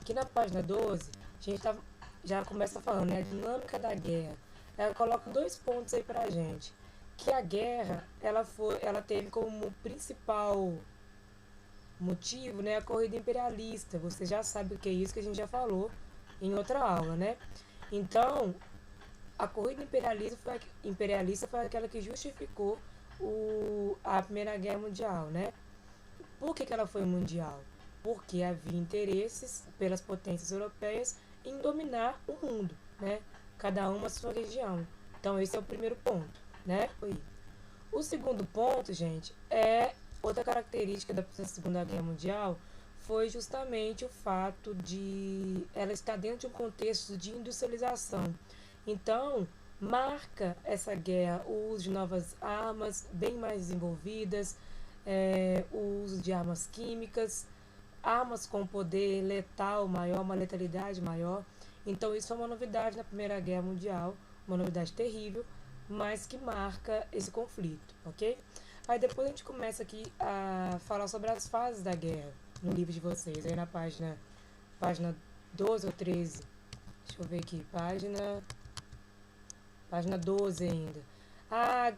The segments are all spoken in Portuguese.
Aqui na página 12, a gente já começa falando, né, a dinâmica da guerra. Ela coloca dois pontos aí pra gente. Que a guerra, ela teve como principal motivo, né, a corrida imperialista. Você já sabe o que é isso, que a gente já falou em outra aula, né? Então, a corrida imperialista foi aquela que justificou a Primeira Guerra Mundial, né? Por que ela foi mundial? Porque havia interesses pelas potências europeias em dominar o mundo, né? Cada uma a sua região. Então, esse é o primeiro ponto, né? O segundo ponto, gente, é outra característica da Segunda Guerra Mundial foi justamente o fato de ela estar dentro de um contexto de industrialização. Então, marca essa guerra o uso de novas armas bem mais desenvolvidas, o uso de armas químicas, armas com poder letal maior, uma letalidade maior. Então, isso é uma novidade na Primeira Guerra Mundial, uma novidade terrível, mas que marca esse conflito, ok? Aí depois a gente começa aqui a falar sobre as fases da guerra no livro de vocês, aí na página 12 ou 13. Deixa eu ver aqui, página 12 ainda. A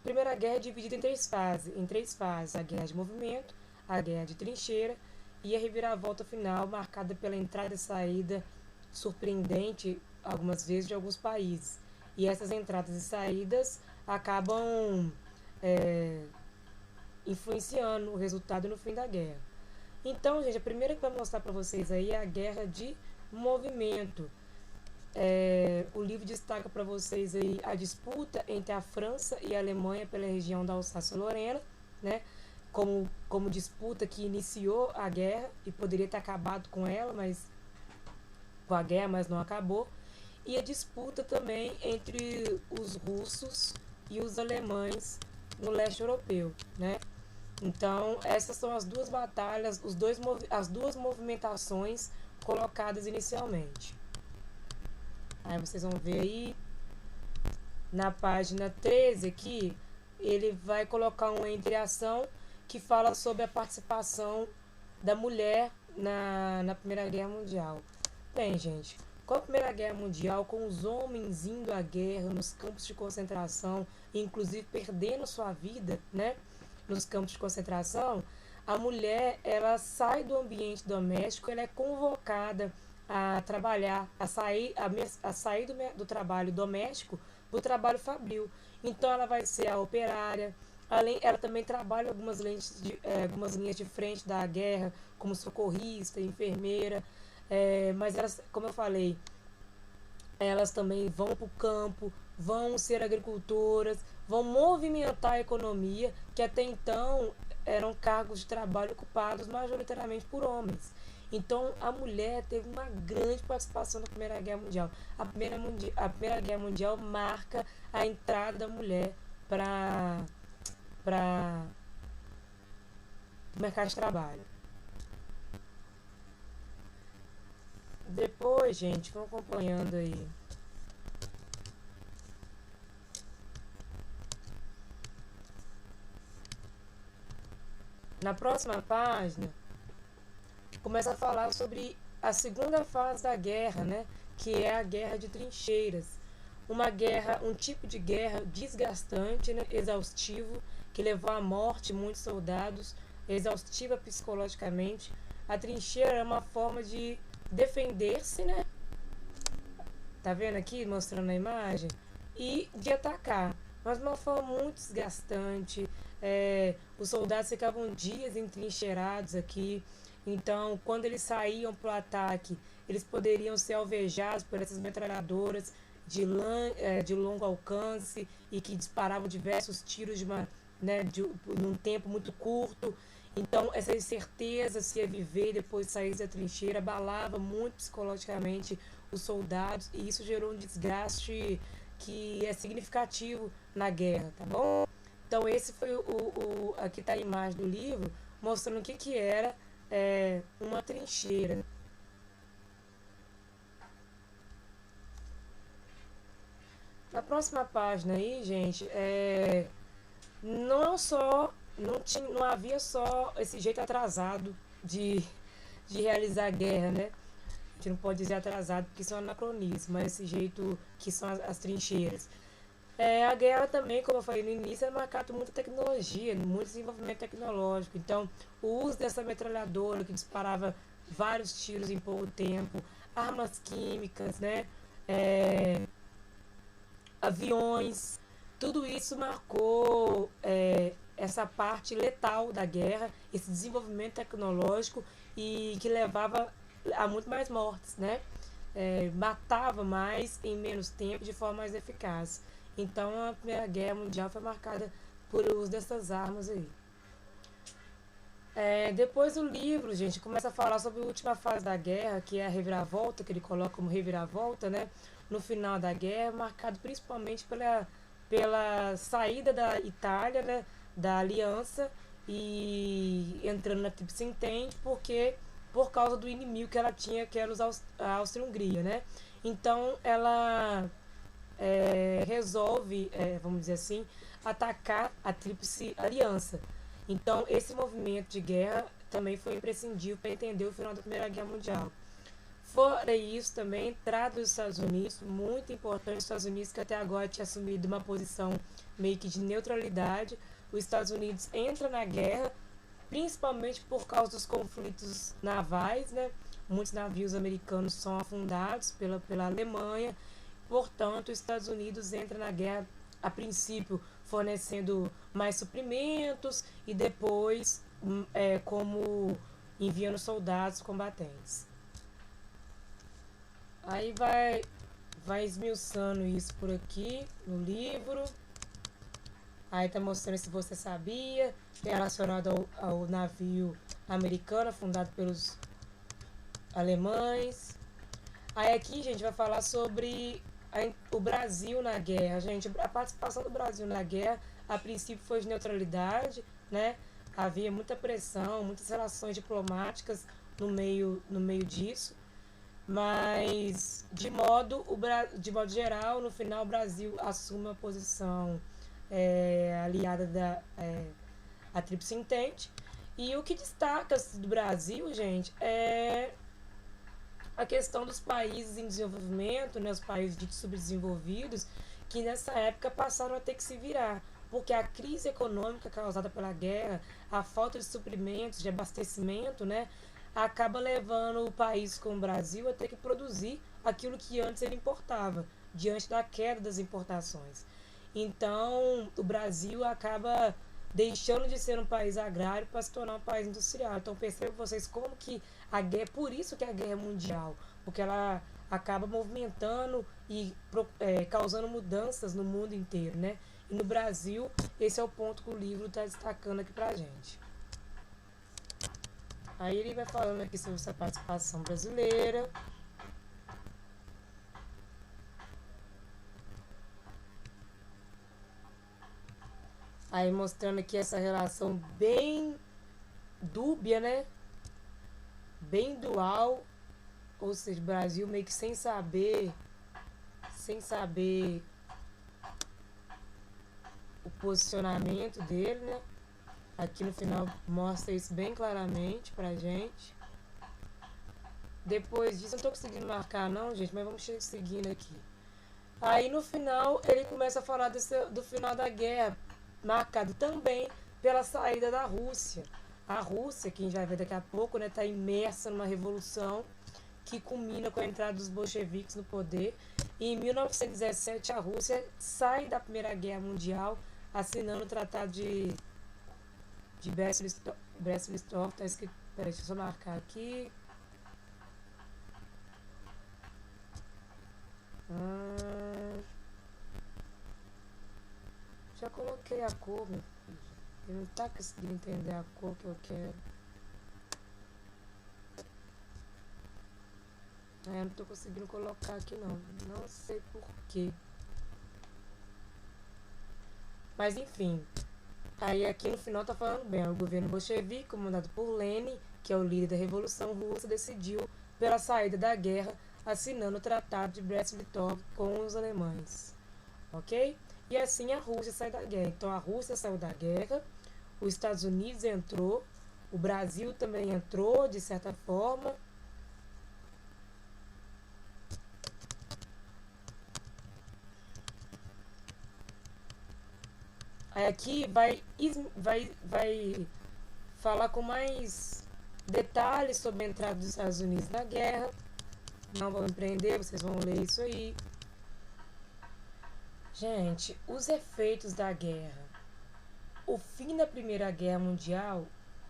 Primeira Guerra é dividida em três fases: a guerra de movimento, a guerra de trincheira e a reviravolta final, marcada pela entrada e saída surpreendente, algumas vezes, de alguns países. E essas entradas e saídas acabam influenciando o resultado no fim da guerra. Então, gente, a primeira que vai mostrar para vocês aí é a guerra de movimento. O livro destaca para vocês aí a disputa entre a França e a Alemanha pela região da Alsácia-Lorena, né? Como disputa que iniciou a guerra e poderia ter acabado com ela, com a guerra, mas não acabou. E a disputa também entre os russos e os alemães no leste europeu, né? Então, essas são as duas batalhas, as duas movimentações colocadas inicialmente. Aí vocês vão ver aí na página 13 aqui, ele vai colocar uma entreação que fala sobre a participação da mulher na Primeira Guerra Mundial. Bem, gente, com a Primeira Guerra Mundial, com os homens indo à guerra nos campos de concentração, inclusive perdendo sua vida, né, nos campos de concentração, a mulher, ela sai do ambiente doméstico, ela é convocada a trabalhar, a sair do trabalho doméstico para o trabalho fabril. Então, ela vai ser a operária. Ela também trabalha algumas linhas de frente da guerra, como socorrista, enfermeira. Mas elas, como eu falei, elas também vão para o campo, vão ser agricultoras, vão movimentar a economia, que até então eram cargos de trabalho ocupados majoritariamente por homens. Então, a mulher teve uma grande participação na Primeira Guerra Mundial. A Primeira Guerra Mundial marca a entrada da mulher para o mercado de trabalho. Depois, gente, vão acompanhando aí. Na próxima página, começa a falar sobre a segunda fase da guerra, né? Que é a guerra de trincheiras. Um tipo de guerra desgastante, né? Exaustivo, que levou à morte de muitos soldados, exaustiva psicologicamente. A trincheira é uma forma de defender-se, né? Tá vendo aqui, mostrando a imagem? E de atacar. Mas de uma forma muito desgastante. Os soldados ficavam dias entrincheirados aqui. Então, quando eles saíam para o ataque, eles poderiam ser alvejados por essas metralhadoras de longo alcance e que disparavam diversos tiros num tempo muito curto. Então, essa incerteza se ia viver depois de sair da trincheira abalava muito psicologicamente os soldados e isso gerou um desgaste que é significativo na guerra, tá bom? Então, esse foi aqui está a imagem do livro mostrando o que era uma trincheira. Na próxima página aí, gente, não havia só esse jeito atrasado de realizar a guerra, né? gente não pode dizer atrasado porque isso é um anacronismo, mas esse jeito que são as trincheiras. A guerra também, como eu falei no início, é marcada por muita tecnologia, muito desenvolvimento tecnológico. Então, o uso dessa metralhadora que disparava vários tiros em pouco tempo, armas químicas, né? Aviões, tudo isso marcou essa parte letal da guerra, esse desenvolvimento tecnológico e que levava a muito mais mortes, né? Matava mais em menos tempo de forma mais eficaz. Então a Primeira Guerra Mundial foi marcada por uso dessas armas aí. Depois o livro, gente, começa a falar sobre a última fase da guerra, que é a reviravolta, que ele coloca como reviravolta, né? No final da guerra, marcado principalmente pela saída da Itália, né? Da aliança e entrando na Tríplice Entente, por causa do inimigo que ela tinha, que era a Áustria-Hungria, né? Então ela resolve, vamos dizer assim, atacar a Tríplice Aliança. Então, esse movimento de guerra também foi imprescindível para entender o final da Primeira Guerra Mundial. Fora isso, também, a entrada dos Estados Unidos, muito importante, os Estados Unidos que até agora tinha assumido uma posição meio que de neutralidade. Os Estados Unidos entra na guerra, principalmente por causa dos conflitos navais, né? Muitos navios americanos são afundados pela Alemanha. Portanto, os Estados Unidos entra na guerra, a princípio, fornecendo mais suprimentos e depois como enviando soldados combatentes. Aí vai esmiuçando isso por aqui no livro. Aí tá mostrando se você sabia, relacionado ao navio americano fundado pelos alemães. Aí aqui, gente, vai falar sobre o Brasil na guerra. Gente, a participação do Brasil na guerra, a princípio, foi de neutralidade, né? Havia muita pressão, muitas relações diplomáticas no meio disso. Mas, de modo geral, no final, o Brasil assume uma posição aliada à Tríplice Entente. E o que destaca do Brasil, gente, é a questão dos países em desenvolvimento, né, os países ditos subdesenvolvidos, que nessa época passaram a ter que se virar, porque a crise econômica causada pela guerra, a falta de suprimentos, de abastecimento, né, acaba levando o país como o Brasil a ter que produzir aquilo que antes ele importava, diante da queda das importações. Então, o Brasil acaba deixando de ser um país agrário para se tornar um país industrial. Então, percebam vocês como que a guerra, por isso que a guerra é mundial, porque ela acaba movimentando e causando mudanças no mundo inteiro, né? E no Brasil, esse é o ponto que o livro está destacando aqui pra gente. Aí ele vai falando aqui sobre essa participação brasileira. Aí mostrando aqui essa relação bem dúbia, né? Bem dual. Ou seja, o Brasil meio que sem saber o posicionamento dele, né? Aqui no final mostra isso bem claramente pra gente. Depois disso, não tô conseguindo marcar não, gente, mas vamos seguindo aqui. Aí no final, ele começa a falar do final da guerra, marcado também pela saída da Rússia. A Rússia, que a gente vai ver daqui a pouco, né, tá imersa numa revolução que culmina com a entrada dos bolcheviques no poder. E em 1917, a Rússia sai da Primeira Guerra Mundial, assinando o Tratado de Brest-Litovsk, tá escrito, peraí, deixa eu só marcar aqui. Já coloquei a cor, meu filho. Ele não tá conseguindo entender a cor que eu quero. Eu não tô conseguindo colocar aqui não. Não sei porquê. Mas enfim. Aí aqui no final tá falando bem. O governo bolchevique, comandado por Lenin, que é o líder da Revolução Russa, decidiu pela saída da guerra, assinando o Tratado de Brest-Litovsk com os alemães. Ok? E assim a Rússia sai da guerra. Então a Rússia saiu da guerra, os Estados Unidos entrou, o Brasil também entrou, de certa forma. Aí aqui vai falar com mais detalhes sobre a entrada dos Estados Unidos na guerra. Não vou empreender, vocês vão ler isso aí. Gente, os efeitos da guerra. O fim da Primeira Guerra Mundial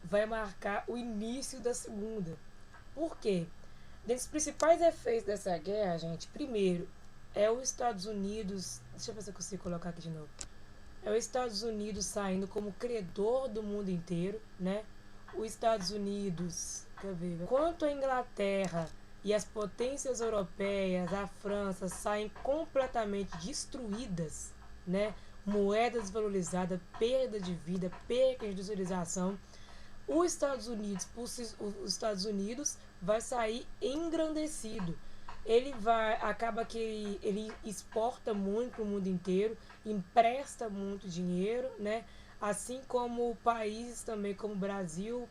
vai marcar o início da Segunda. Por quê? Dentre os principais efeitos dessa guerra, gente, primeiro, é os Estados Unidos... Deixa eu ver se eu consigo colocar aqui de novo. É os Estados Unidos saindo como credor do mundo inteiro, né? Os Estados Unidos... Quer ver? Quanto a Inglaterra e as potências europeias, a França, saem completamente destruídas, né? Moeda desvalorizada, perda de vida, perda de industrialização. Os Estados Unidos vai sair engrandecido. Acaba que ele exporta muito para o mundo inteiro, empresta muito dinheiro, né? Assim como países também como o Brasil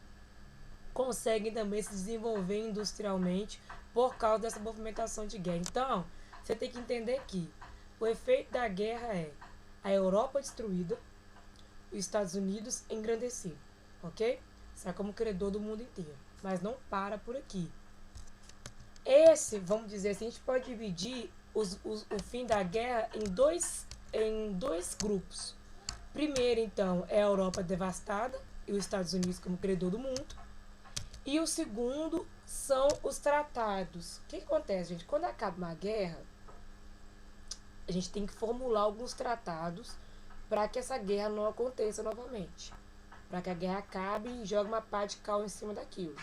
conseguem também se desenvolver industrialmente por causa dessa movimentação de guerra. Então, você tem que entender que o efeito da guerra é a Europa destruída, os Estados Unidos engrandecido, ok? Sai como credor do mundo inteiro, mas não para por aqui. Vamos dizer assim, a gente pode dividir o fim da guerra em dois grupos. Primeiro, então, é a Europa devastada e os Estados Unidos como credor do mundo. E o segundo são os tratados. O que acontece, gente? Quando acaba uma guerra, a gente tem que formular alguns tratados para que essa guerra não aconteça novamente. Para que a guerra acabe e jogue uma pá de cal em cima daquilo.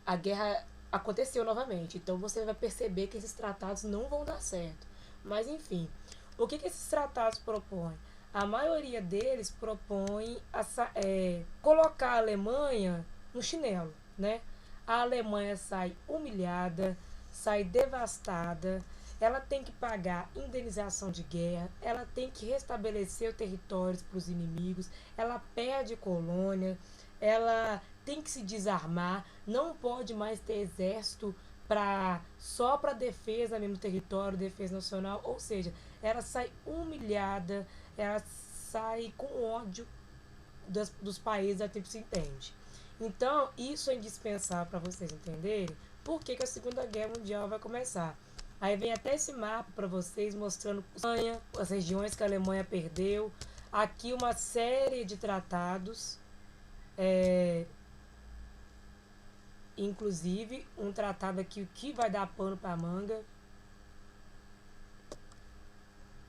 A guerra aconteceu novamente, então você vai perceber que esses tratados não vão dar certo. Mas enfim, o que esses tratados propõem? A maioria deles propõe colocar a Alemanha no chinelo, né? A Alemanha sai humilhada, sai devastada, ela tem que pagar indenização de guerra, ela tem que restabelecer territórios para os inimigos, ela perde colônia, ela tem que se desarmar, não pode mais ter exército só para defesa mesmo do território, defesa nacional, ou seja, ela sai humilhada, ela sai com ódio dos países, até que se entende. Então, isso é indispensável para vocês entenderem por que a Segunda Guerra Mundial vai começar. Aí vem até esse mapa para vocês mostrando as regiões que a Alemanha perdeu. Aqui uma série de tratados, inclusive um tratado aqui que vai dar pano para manga,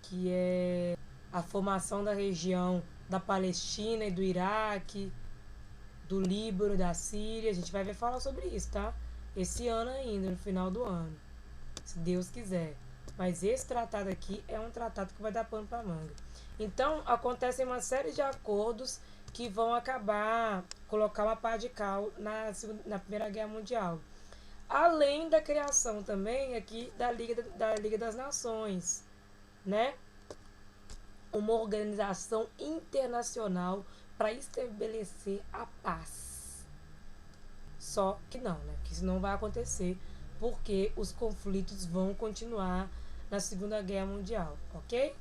que é a formação da região da Palestina e do Iraque, do Líbano, da Síria. A gente vai ver falar sobre isso, tá? Esse ano ainda, no final do ano, se Deus quiser. Mas esse tratado aqui é um tratado que vai dar pano para manga. Então, acontecem uma série de acordos que vão acabar colocar uma pá de cal na Primeira Guerra Mundial. Além da criação também aqui da Liga das Nações, né? Uma organização internacional para estabelecer a paz. Só que não, né? Que isso não vai acontecer, porque os conflitos vão continuar na Segunda Guerra Mundial, ok?